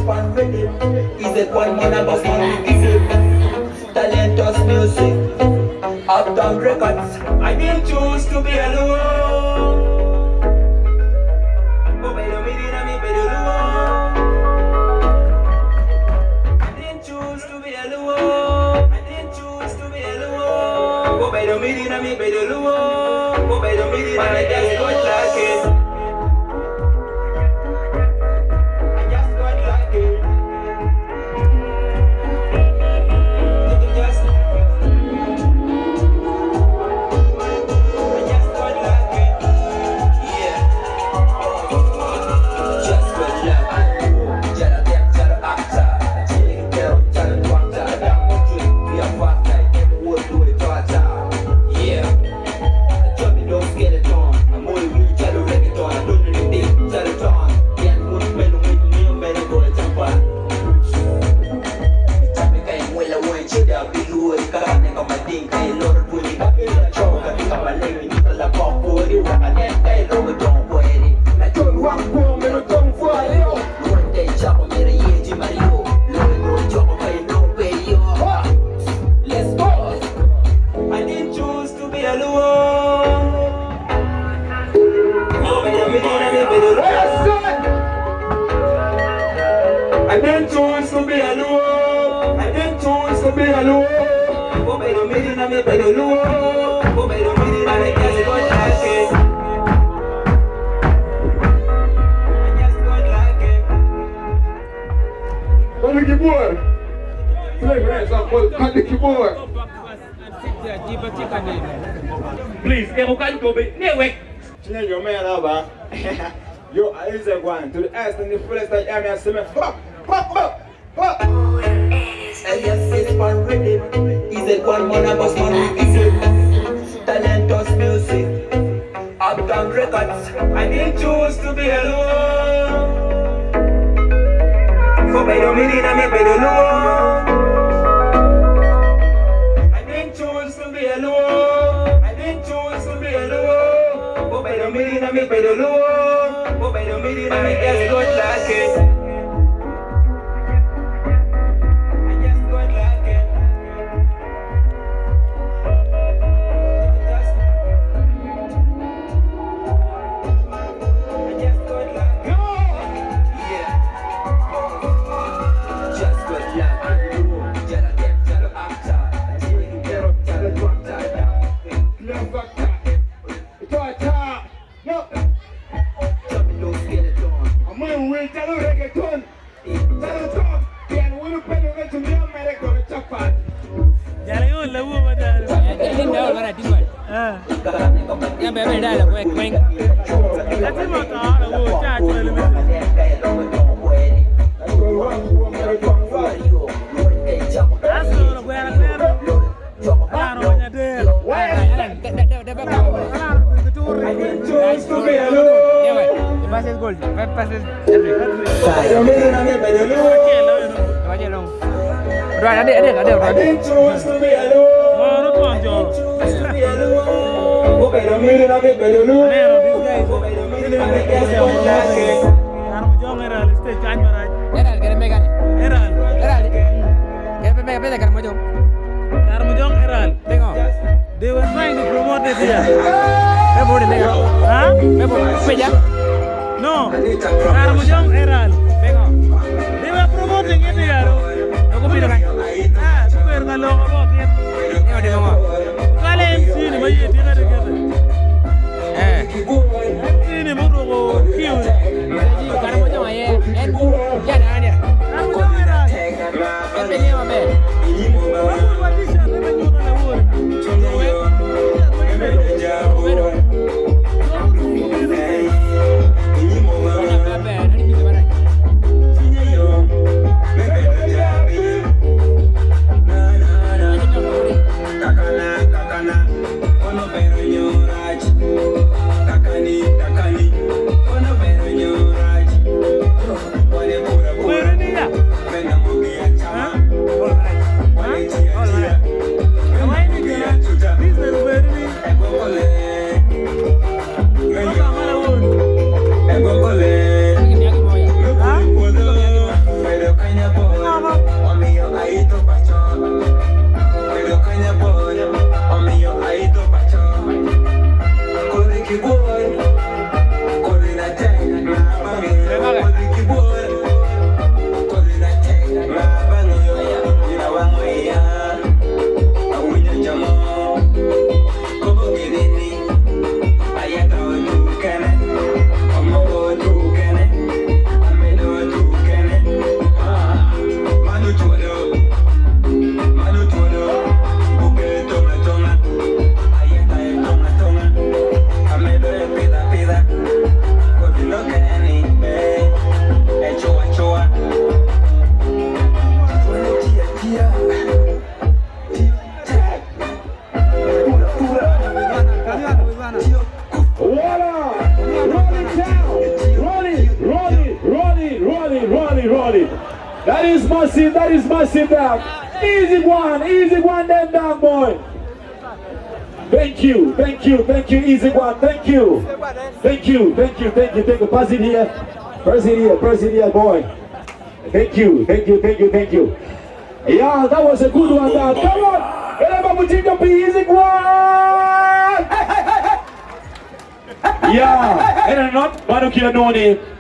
pan rhythm. Is it one man a boss man Gisu? Talentos music, Uptown Records. I didn't choose to be alone. Oh, better me than me, better alone. I didn't choose to be alone. I didn't choose to be alone. Oh, better me than me, better alone. Oh, better me than me, just got like it. I just got like it. Please, you can go back. Your man over. Yo, Eezi Gwan to the ass and the fullest I am as a fuck. And yes, it's pan rhythm. Is it one man a boss man Gisu? Talentos music, Uptown Records. I didn't choose to be alone. For better me than me, better alone. I didn't choose to be alone. I didn't choose to be alone. For better me than me, better alone. For better me than me, just got like it. They were trying to promote it here. No, Karamujong Eral. They were promoting it here. Square Galong about it. Kale MC ni mayi tika together. MC ni mudo go kill. Karamujong aye. Ya nani? Karamujong Eral. Endelea mabe. What is your name? Roll it. That is massive dog. Easy Gwan them down, boy. Thank you, Eezi Gwan, thank you. Pass it here, boy. Thank you. Yeah, that was a good one, dog. Come on, Eezi Gwan. Yeah, and not Banuki Anoni.